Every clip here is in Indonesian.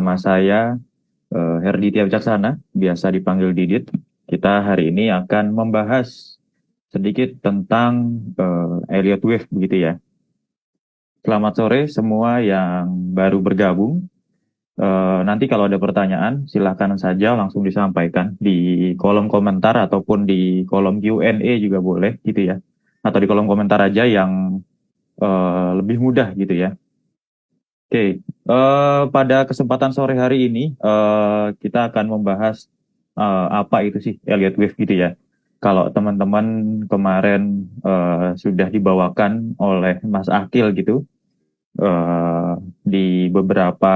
bersama saya Herditya Wicaksana, biasa dipanggil Didit. Kita hari ini akan membahas sedikit tentang Elliott Wave begitu ya. Selamat sore semua yang baru bergabung. Nanti kalau ada pertanyaan silahkan saja langsung disampaikan di kolom komentar ataupun di kolom Q&A juga boleh gitu ya. Atau di kolom komentar aja yang lebih mudah gitu ya. Oke, pada kesempatan sore hari ini kita akan membahas apa itu sih Elliott Wave gitu ya. Kalau teman-teman kemarin sudah dibawakan oleh Mas Akil gitu eh, di beberapa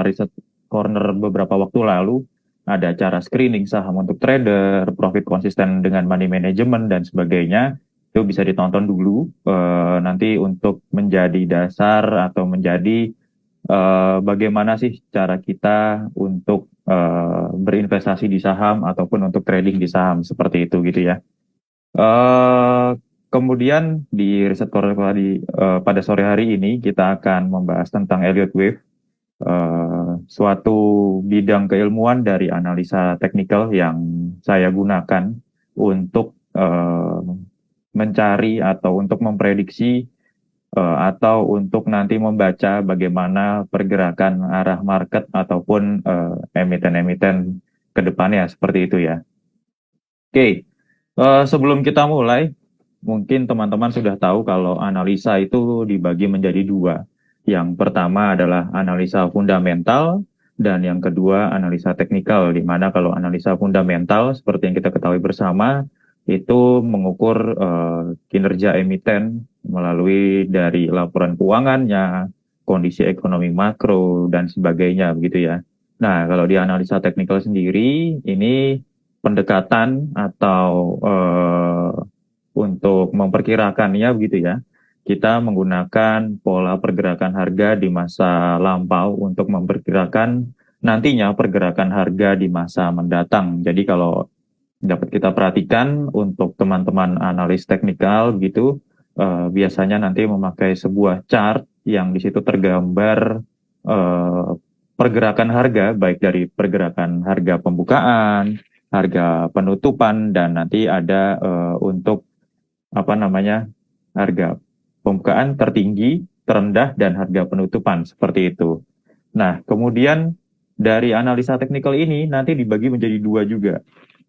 riset corner beberapa waktu lalu ada cara screening saham untuk trader, profit konsisten dengan money management dan sebagainya. Itu bisa ditonton dulu nanti untuk menjadi dasar atau menjadi bagaimana sih cara kita untuk berinvestasi di saham ataupun untuk trading di saham seperti itu gitu ya. Eh, Kemudian di riset corner pada sore hari ini kita akan membahas tentang Elliott Wave, suatu bidang keilmuan dari analisa teknikal yang saya gunakan untuk mencari atau untuk memprediksi atau untuk nanti membaca bagaimana pergerakan arah market ataupun emiten-emiten ke depannya seperti itu ya. Oke, sebelum kita mulai, mungkin teman-teman sudah tahu kalau analisa itu dibagi menjadi dua. Yang pertama adalah analisa fundamental dan yang kedua analisa teknikal, di mana kalau analisa fundamental seperti yang kita ketahui bersama itu mengukur kinerja emiten melalui dari laporan keuangannya, kondisi ekonomi makro dan sebagainya begitu ya. Nah, kalau di analisa teknikal sendiri ini pendekatan atau untuk memperkirakannya begitu ya. Kita menggunakan pola pergerakan harga di masa lampau untuk memperkirakan nantinya pergerakan harga di masa mendatang. Jadi kalau dapat kita perhatikan untuk teman-teman analis teknikal gitu, biasanya nanti memakai sebuah chart yang di situ tergambar eh, pergerakan harga, baik dari pergerakan harga pembukaan, harga penutupan, dan nanti ada untuk apa namanya harga pembukaan tertinggi, terendah, dan harga penutupan seperti itu. Nah, kemudian dari analisa teknikal ini nanti dibagi menjadi dua juga.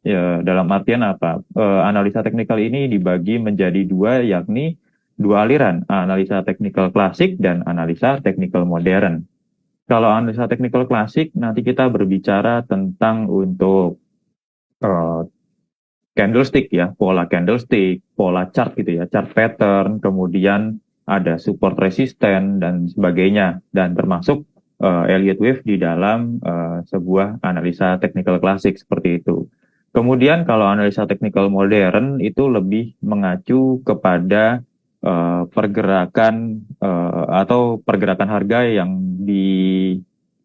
Ya, dalam artian apa? Analisa teknikal ini dibagi menjadi dua, yakni dua aliran, analisa teknikal klasik dan analisa teknikal modern. Kalau analisa teknikal klasik, nanti kita berbicara tentang untuk eh, candlestick ya, pola candlestick, pola chart gitu ya, chart pattern, kemudian ada support resisten dan sebagainya, dan termasuk Elliott Wave di dalam sebuah analisa teknikal klasik seperti itu. Kemudian kalau analisa teknikal modern itu lebih mengacu kepada pergerakan atau pergerakan harga yang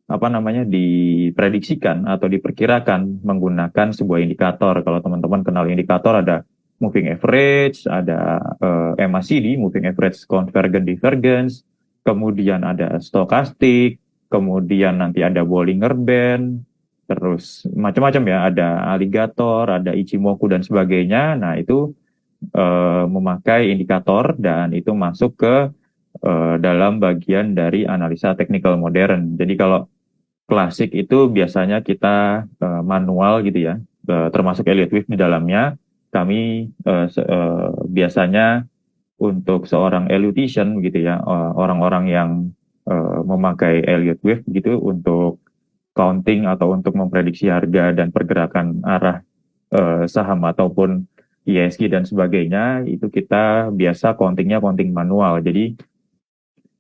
apa namanya diprediksikan atau diperkirakan menggunakan sebuah indikator. Kalau teman-teman kenal indikator ada moving average, ada MACD, moving average convergence divergence, kemudian ada stokastik, kemudian nanti ada Bollinger Band, terus macam-macam ya, ada alligator, ada Ichimoku dan sebagainya. Nah, itu memakai indikator dan itu masuk ke dalam bagian dari analisa teknikal modern. Jadi kalau klasik itu biasanya kita manual gitu ya, termasuk Elliott Wave di dalamnya. Kami biasanya untuk seorang Elliottician gitu ya, orang-orang yang memakai Elliott Wave gitu untuk counting atau untuk memprediksi harga dan pergerakan arah saham ataupun ISG dan sebagainya, itu kita biasa countingnya counting manual. Jadi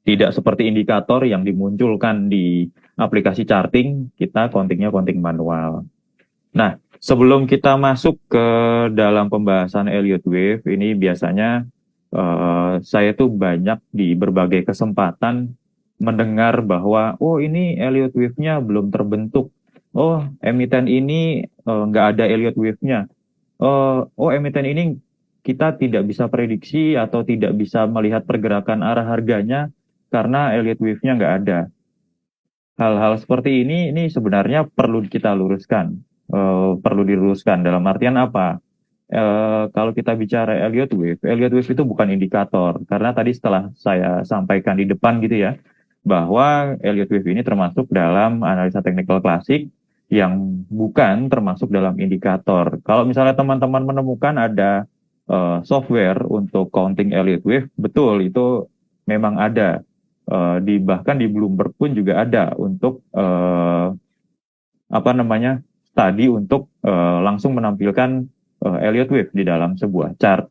tidak seperti indikator yang dimunculkan di aplikasi charting, kita countingnya counting manual. Nah, sebelum kita masuk ke dalam pembahasan Elliott Wave, ini biasanya saya tuh banyak di berbagai kesempatan mendengar bahwa, oh ini Elliott Wave-nya belum terbentuk. Oh, emiten ini nggak ada Elliott Wave-nya. Oh, emiten ini kita tidak bisa prediksi atau tidak bisa melihat pergerakan arah harganya karena Elliott Wave-nya nggak ada. hal-hal seperti ini sebenarnya perlu kita luruskan. Perlu diluruskan dalam artian apa? Kalau kita bicara Elliott wave itu bukan indikator karena tadi setelah saya sampaikan di depan gitu ya, bahwa Elliott wave ini termasuk dalam analisa teknikal klasik yang bukan termasuk dalam indikator. Kalau misalnya teman-teman menemukan ada software untuk counting Elliott wave, betul itu memang ada. Bahkan di Bloomberg pun juga ada untuk apa namanya tadi untuk langsung menampilkan Elliott wave di dalam sebuah chart.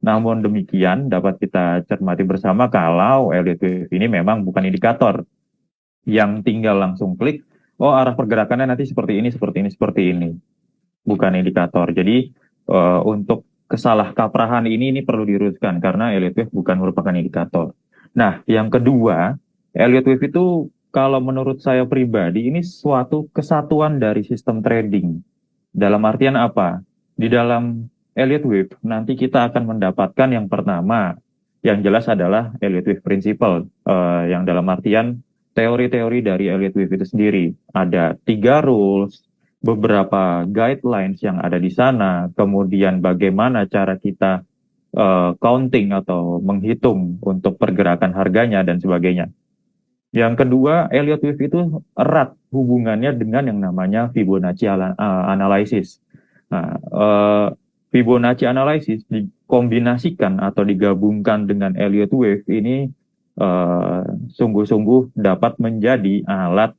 Namun demikian dapat kita cermati bersama kalau Elliott wave ini memang bukan indikator yang tinggal langsung klik, oh arah pergerakannya nanti seperti ini, seperti ini, seperti ini. Bukan indikator. Jadi untuk kesalah kaprahan ini perlu diluruskan karena Elliott wave bukan merupakan indikator. Nah, yang kedua, Elliott wave itu kalau menurut saya pribadi ini suatu kesatuan dari sistem trading. Dalam artian apa? Di dalam Elliott wave nanti kita akan mendapatkan yang pertama, yang jelas adalah Elliott wave principle, yang dalam artian teori-teori dari Elliott wave itu sendiri. Ada 3 rules, beberapa guidelines yang ada di sana, kemudian bagaimana cara kita counting atau menghitung untuk pergerakan harganya dan sebagainya. Yang kedua, Elliott wave itu erat hubungannya dengan yang namanya Fibonacci analysis. Nah, Fibonacci analysis dikombinasikan atau digabungkan dengan Elliott wave ini sungguh-sungguh dapat menjadi alat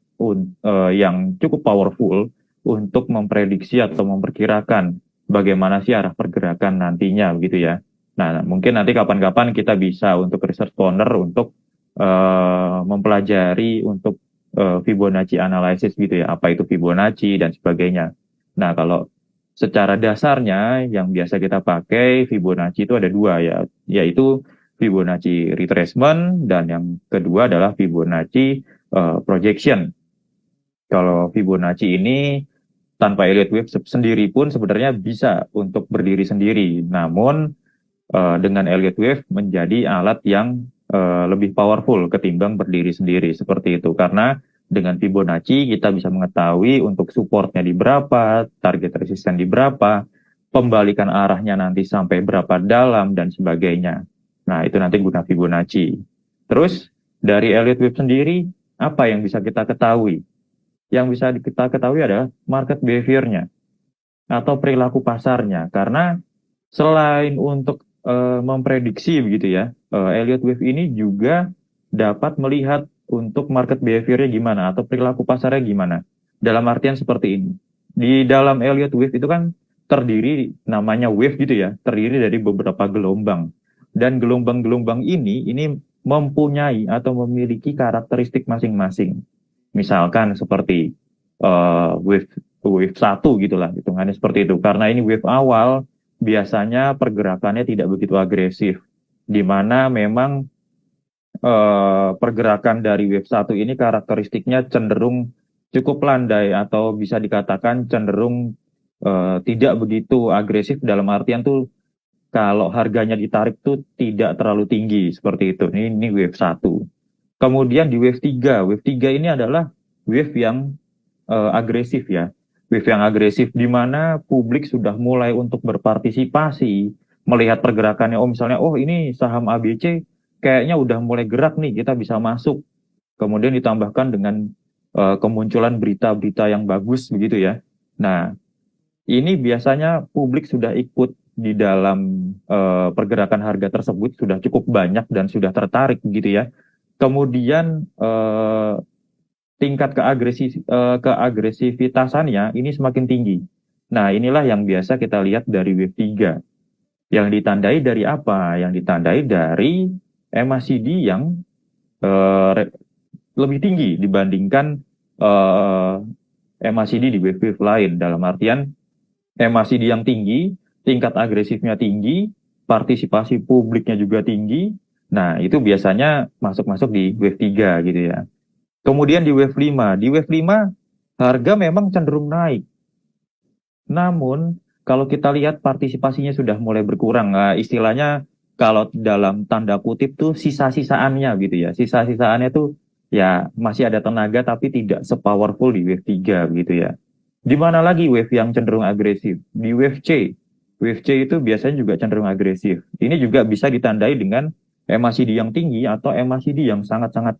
yang cukup powerful untuk memprediksi atau memperkirakan bagaimana sih arah pergerakan nantinya begitu ya. Nah, mungkin nanti kapan-kapan kita bisa untuk research corner untuk mempelajari untuk Fibonacci analysis gitu ya, apa itu Fibonacci dan sebagainya. Nah, kalau secara dasarnya yang biasa kita pakai Fibonacci itu ada dua ya, yaitu Fibonacci retracement dan yang kedua adalah Fibonacci projection. Kalau Fibonacci ini tanpa Elliott wave sendiri pun sebenarnya bisa untuk berdiri sendiri, namun dengan Elliott wave menjadi alat yang lebih powerful ketimbang berdiri sendiri seperti itu karena dengan Fibonacci kita bisa mengetahui untuk supportnya di berapa, target resisten di berapa, pembalikan arahnya nanti sampai berapa dalam dan sebagainya. Nah, itu nanti guna Fibonacci. Terus dari Elliott wave sendiri apa yang bisa kita ketahui? Yang bisa kita ketahui adalah market behavior-nya atau perilaku pasarnya karena selain untuk memprediksi begitu ya, Elliott wave ini juga dapat melihat untuk market behavior-nya gimana atau perilaku pasarnya gimana. Dalam artian seperti ini. Di dalam Elliott wave itu kan terdiri namanya wave gitu ya, terdiri dari beberapa gelombang. Dan gelombang-gelombang ini mempunyai atau memiliki karakteristik masing-masing. Misalkan seperti wave wave 1 gitulah hitungannya seperti itu. Karena ini wave awal biasanya pergerakannya tidak begitu agresif, di mana memang pergerakan dari wave 1 ini karakteristiknya cenderung cukup landai atau bisa dikatakan cenderung tidak begitu agresif dalam artian tuh kalau harganya ditarik tuh tidak terlalu tinggi seperti itu. Ini wave 1. Kemudian di wave 3 ini adalah wave yang agresif ya. Wave yang agresif di mana publik sudah mulai untuk berpartisipasi, melihat pergerakannya. Oh misalnya, oh ini saham ABC kayaknya udah mulai gerak nih, kita bisa masuk. Kemudian ditambahkan dengan kemunculan berita-berita yang bagus begitu ya. Nah, ini biasanya publik sudah ikut di dalam pergerakan harga tersebut sudah cukup banyak dan sudah tertarik begitu ya. Kemudian tingkat keagresivitasannya ini semakin tinggi. Nah, inilah yang biasa kita lihat dari wave 3. Yang ditandai dari apa? Yang ditandai dari MACD yang lebih tinggi dibandingkan MACD di wave-wave lain. Dalam artian MACD yang tinggi, tingkat agresifnya tinggi, partisipasi publiknya juga tinggi. Nah, itu biasanya masuk-masuk di wave 3 gitu ya. Kemudian di wave 5, harga memang cenderung naik. Namun kalau kita lihat partisipasinya sudah mulai berkurang. Nah, istilahnya kalau dalam tanda kutip tuh sisa-sisaannya gitu ya. Sisa-sisaannya tuh ya masih ada tenaga tapi tidak sepowerful di wave 3 gitu ya. Di mana lagi wave yang cenderung agresif? Di wave C. Wave C itu biasanya juga cenderung agresif. Ini juga bisa ditandai dengan MACD yang tinggi atau MACD yang sangat-sangat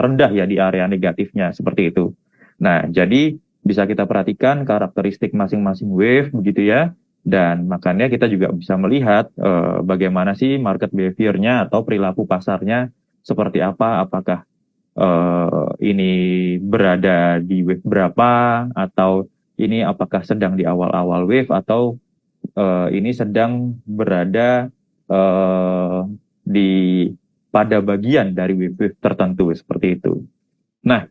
rendah ya di area negatifnya seperti itu. Nah, jadi bisa kita perhatikan karakteristik masing-masing wave begitu ya. Dan makanya kita juga bisa melihat bagaimana sih market behavior-nya atau perilaku pasarnya seperti apa, apakah ini berada di wave berapa, atau ini apakah sedang di awal-awal wave, atau ini sedang berada di pada bagian dari wave-wave tertentu seperti itu. Nah,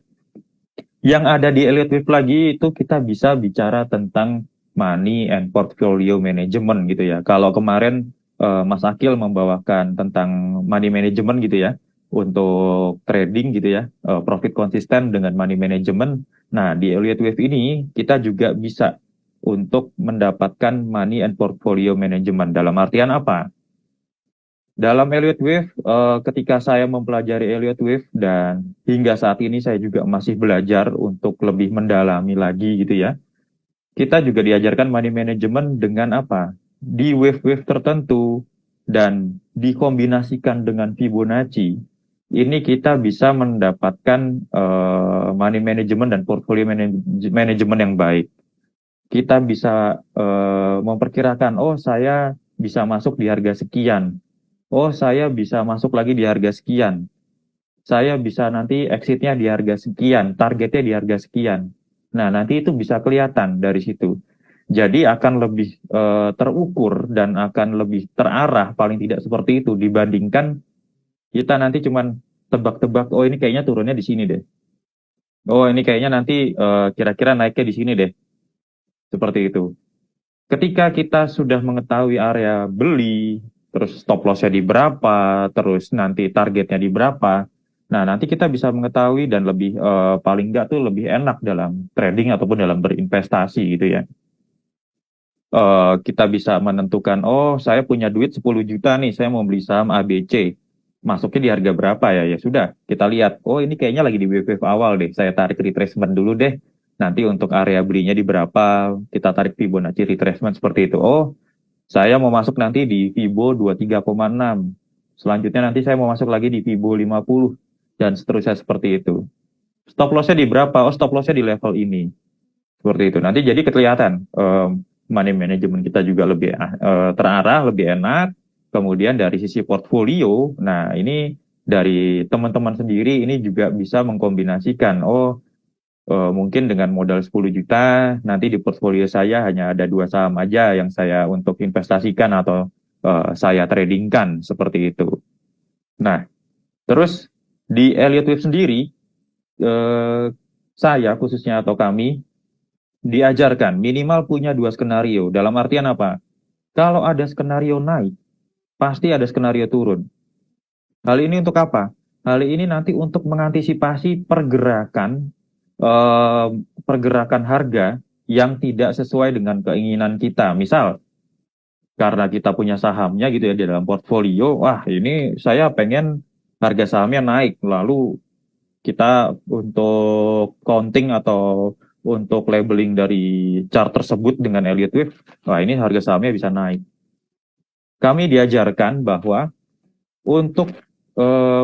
yang ada di Elliott Wave lagi itu kita bisa bicara tentang money and portfolio management gitu ya. Kalau kemarin Mas Akil membawakan tentang money management gitu ya, untuk trading gitu ya, profit konsisten dengan money management. Nah, di Elliott Wave ini kita juga bisa untuk mendapatkan money and portfolio management. Dalam artian apa? Dalam Elliott Wave, ketika saya mempelajari Elliott Wave dan hingga saat ini saya juga masih belajar untuk lebih mendalami lagi gitu ya. Kita juga diajarkan money management dengan apa? Di wave-wave tertentu dan dikombinasikan dengan Fibonacci. Ini kita bisa mendapatkan money management dan portfolio management yang baik. Kita bisa memperkirakan, oh saya bisa masuk di harga sekian. Oh, saya bisa masuk lagi di harga sekian. Saya bisa nanti exitnya di harga sekian, targetnya di harga sekian. Nah, nanti itu bisa kelihatan dari situ. Jadi akan lebih terukur dan akan lebih terarah, paling tidak seperti itu dibandingkan kita nanti cuman tebak-tebak, oh ini kayaknya turunnya di sini deh. Oh, ini kayaknya nanti kira-kira naiknya di sini deh. Seperti itu. Ketika kita sudah mengetahui area beli, terus stop loss-nya di berapa, terus nanti targetnya di berapa, nah nanti kita bisa mengetahui dan lebih paling nggak tuh lebih enak dalam trading ataupun dalam berinvestasi gitu ya. Kita bisa menentukan, oh saya punya duit 10 juta nih, saya mau beli saham ABC. Masuknya di harga berapa ya? Ya sudah, kita lihat, oh ini kayaknya lagi di wave-wave awal deh, saya tarik retracement dulu deh. Nanti untuk area belinya di berapa, kita tarik Fibonacci retracement seperti itu. Oh, saya mau masuk nanti di Fibo 23,6. Selanjutnya nanti saya mau masuk lagi di Fibo 50 dan seterusnya seperti itu. Stop loss-nya di berapa? Oh, stop loss-nya di level ini. Seperti itu. Nanti jadi kelihatan money management kita juga lebih terarah, lebih enak. Kemudian dari sisi portfolio, nah ini dari teman-teman sendiri ini juga bisa mengkombinasikan. Oh, mungkin dengan modal 10 juta, nanti di portfolio saya hanya ada dua saham aja yang saya untuk investasikan atau saya tradingkan seperti itu. Nah, terus di Elliott Wave sendiri, eh, saya khususnya atau kami diajarkan minimal punya dua skenario. Dalam artian apa? Kalau ada skenario naik, pasti ada skenario turun. Hal ini untuk apa? Hal ini nanti untuk mengantisipasi eh, pergerakan harga yang tidak sesuai dengan keinginan kita. Misal, karena kita punya sahamnya gitu ya di dalam portfolio, wah ini saya pengen harga sahamnya naik, lalu kita untuk counting atau untuk labeling dari chart tersebut dengan Elliott Wave, wah ini harga sahamnya bisa naik. Kami diajarkan bahwa untuk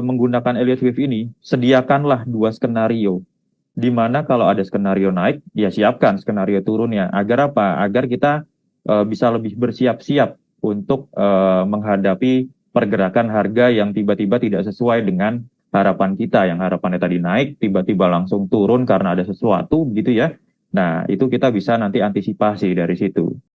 menggunakan Elliott Wave ini, sediakanlah dua skenario. Di mana kalau ada skenario naik, ya siapkan skenario turunnya. Agar apa? Agar kita bisa lebih bersiap-siap untuk menghadapi pergerakan harga yang tiba-tiba tidak sesuai dengan harapan kita. Yang harapannya tadi naik, tiba-tiba langsung turun karena ada sesuatu gitu ya. Nah, itu kita bisa nanti antisipasi dari situ.